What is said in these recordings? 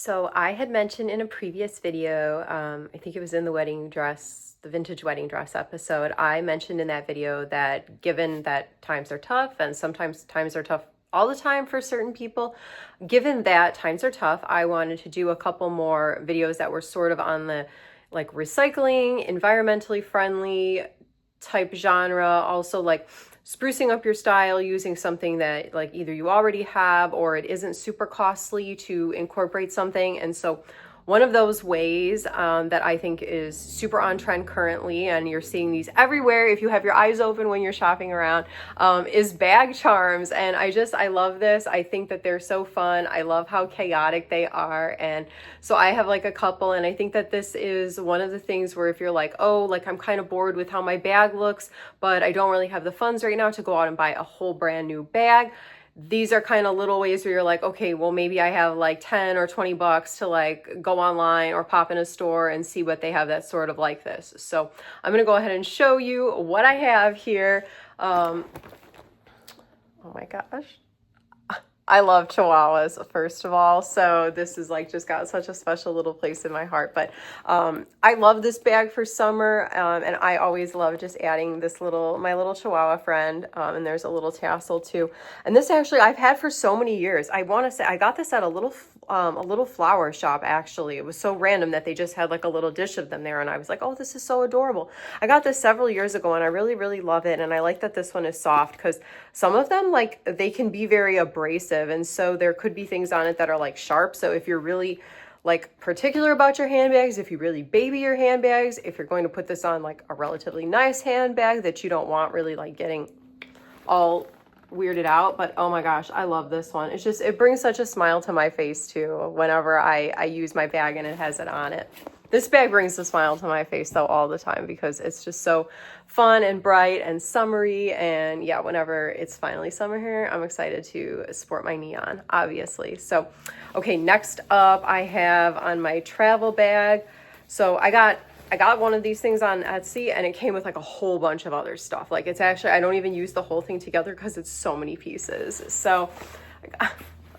So I had mentioned in a previous video, I think it was in the the vintage wedding dress episode, I mentioned in that video that given that times are tough and sometimes times are tough all the time for certain people, given that times are tough, I wanted to do a couple more videos that were sort of on the like recycling, environmentally friendly type genre, also like sprucing up your style using something that like either you already have or it isn't super costly to incorporate something. And so one of those ways that I think is super on trend currently, and you're seeing these everywhere if you have your eyes open when you're shopping around, is bag charms. And I love this. I think that they're so fun. I love how chaotic they are. And so I have like a couple, and I think that this is one of the things where if you're like, oh, like I'm kind of bored with how my bag looks, but I don't really have the funds right now to go out and buy a whole brand new bag. These are kind of little ways where you're like, okay, well, maybe I have like 10 or 20 bucks to like go online or pop in a store and see what they have that's sort of like this. So I'm going to go ahead and show you what I have here. Oh my gosh. I love Chihuahuas, first of all. So this is like just got such a special little place in my heart. But I love this bag for summer. And I always love just adding this my little Chihuahua friend. And there's a little tassel too. And this actually I've had for so many years. I want to say I got this at a little flower shop, actually. It was so random that they just had like a little dish of them there. And I was like, oh, this is so adorable. I got this several years ago and I really, really love it. And I like that this one is soft because some of them, like, they can be very abrasive. And so there could be things on it that are like sharp. So if you're really like particular about your handbags, if you really baby your handbags, if you're going to put this on like a relatively nice handbag that you don't want really like getting all weirded out. But oh my gosh, I love this one. It brings such a smile to my face too whenever I use my bag and it has it on it. This bag brings a smile to my face though all the time because it's just so fun and bright and summery. And yeah, whenever it's finally summer here, I'm excited to sport my neon, obviously. So, okay, next up I have on my travel bag. So I got one of these things on Etsy and it came with like a whole bunch of other stuff. Like it's actually, I don't even use the whole thing together because it's so many pieces. So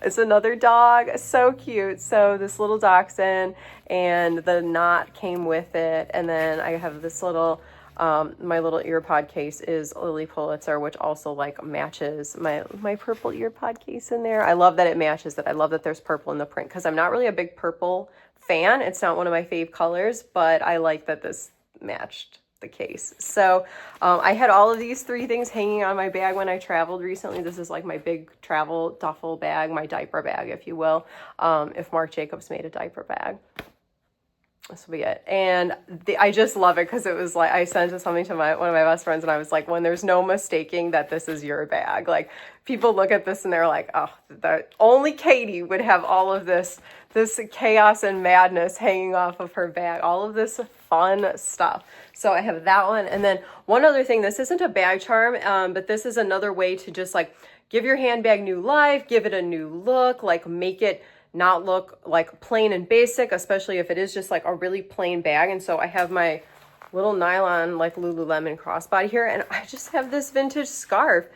it's another dog, so cute. So this little dachshund and the knot came with it. And then I have this little, my little ear pod case is Lily Pulitzer, which also like matches my purple ear pod case in there. I love that it matches that. I love that there's purple in the print because I'm not really a big purple fan. It's not one of my fave colors, but I like that this matched the case. So I had all of these three things hanging on my bag when I traveled recently. This is like my big travel duffel bag, my diaper bag, if you will, if Marc Jacobs made a diaper bag. This will be it. And I just love it because it was like I sent something to one of my best friends and I was like, when there's no mistaking that this is your bag. Like people look at this and they're like, oh, only Katie would have all of this chaos and madness hanging off of her bag, all of this fun stuff. So I have that one. And then one other thing, this isn't a bag charm, but this is another way to just like give your handbag new life, give it a new look, like make it not look like plain and basic, especially if it is just like a really plain bag. And so I have my little nylon like Lululemon crossbody here, and I just have this vintage scarf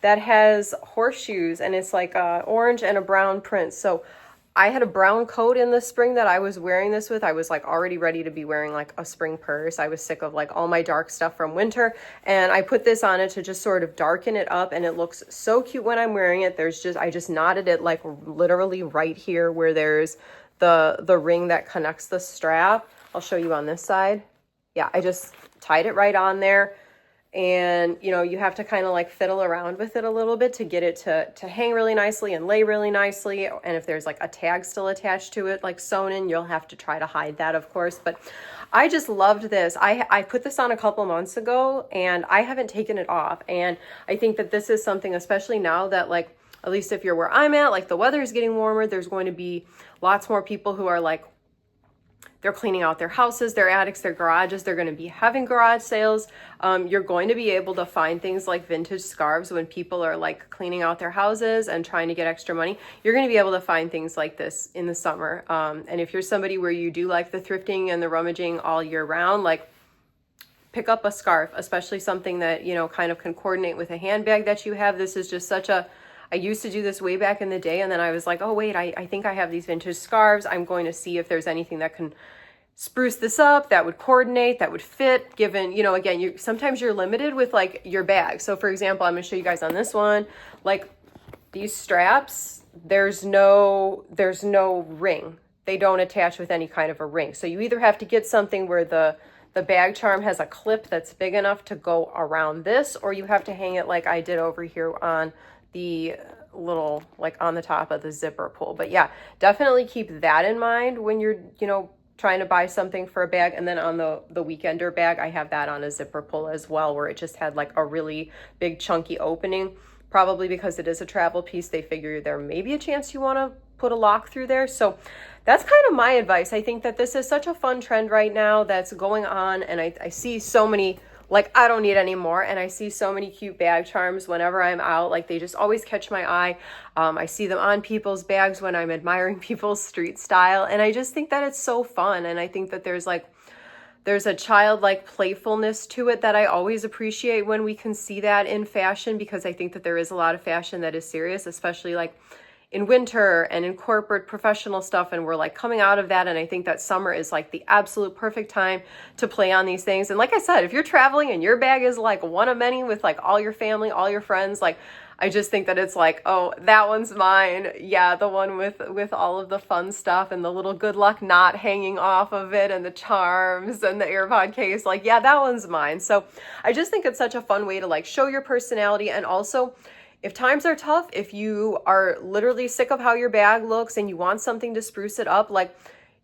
that has horseshoes and it's like a orange and a brown print. So I had a brown coat in the spring that I was wearing this with. I was like already ready to be wearing like a spring purse. I was sick of like all my dark stuff from winter. And I put this on it to just sort of darken it up. And it looks so cute when I'm wearing it. I just knotted it like literally right here where there's the ring that connects the strap. I'll show you on this side. Yeah, I just tied it right on there. And, you know, you have to kind of like fiddle around with it a little bit to get it to hang really nicely and lay really nicely. And if there's like a tag still attached to it, like sewn in, you'll have to try to hide that, of course. But I just loved this. I put this on a couple months ago and I haven't taken it off. And I think that this is something, especially now that like, at least if you're where I'm at, like the weather is getting warmer, there's going to be lots more people who are like, they're cleaning out their houses, their attics, their garages. They're going to be having garage sales. You're going to be able to find things like vintage scarves when people are like cleaning out their houses and trying to get extra money. You're going to be able to find things like this in the summer. And if you're somebody where you do like the thrifting and the rummaging all year round, like pick up a scarf, especially something that, you know, kind of can coordinate with a handbag that you have. This is just such a I used to do this way back in the day, and then I was like, oh wait, I think I have these vintage scarves. I'm going to see if there's anything that can spruce this up, that would coordinate, that would fit, given, you know, again, sometimes you're limited with like your bag. So for example, I'm going to show you guys on this one, like these straps, there's no ring. They don't attach with any kind of a ring. So you either have to get something where the bag charm has a clip that's big enough to go around this, or you have to hang it like I did over here on the little, like on the top of the zipper pull. But yeah, definitely keep that in mind when you're, you know, trying to buy something for a bag. And then on the weekender bag, I have that on a zipper pull as well, where it just had like a really big chunky opening. Probably because it is a travel piece, they figure there may be a chance you want to put a lock through there. So that's kind of my advice. I think that this is such a fun trend right now that's going on, and I see so many, like, I don't need any more, and I see so many cute bag charms whenever I'm out. Like, they just always catch my eye. I see them on people's bags when I'm admiring people's street style, and I just think that it's so fun. And I think that there's a childlike playfulness to it that I always appreciate when we can see that in fashion, because I think that there is a lot of fashion that is serious, especially like in winter and in corporate professional stuff, and we're like coming out of that. And I think that summer is like the absolute perfect time to play on these things. And like I said, if you're traveling and your bag is like one of many with like all your family, all your friends, like I just think that it's like, oh, that one's mine. Yeah, the one with all of the fun stuff and the little good luck knot hanging off of it and the charms and the AirPod case. Like, yeah, that one's mine. So I just think it's such a fun way to like show your personality. And also, if times are tough, if you are literally sick of how your bag looks and you want something to spruce it up, like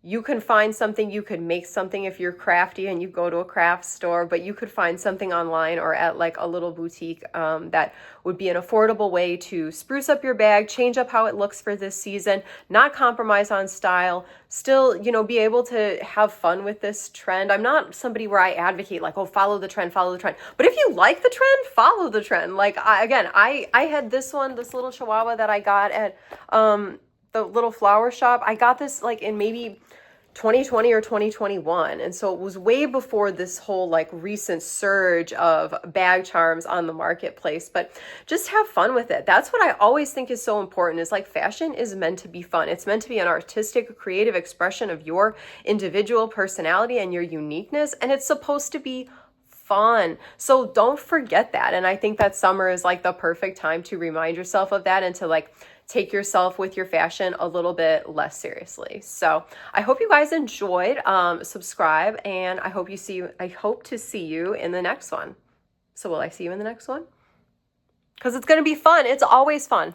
you can find something, you could make something if you're crafty and you go to a craft store, but you could find something online or at like a little boutique that would be an affordable way to spruce up your bag, change up how it looks for this season, not compromise on style, still, you know, be able to have fun with this trend. I'm not somebody where I advocate like, oh, follow the trend. But if you like the trend, follow the trend. Like, I had this one, this little Chihuahua that I got at the little flower shop. I got this like in maybe 2020 or 2021. And so it was way before this whole like recent surge of bag charms on the marketplace, but just have fun with it. That's what I always think is so important, is like fashion is meant to be fun. It's meant to be an artistic, creative expression of your individual personality and your uniqueness. And it's supposed to be fun. So don't forget that. And I think that summer is like the perfect time to remind yourself of that and to like take yourself with your fashion a little bit less seriously. So I hope you guys enjoyed. Subscribe, and I hope to see you in the next one. So will I see you in the next one? Because it's going to be fun. It's always fun.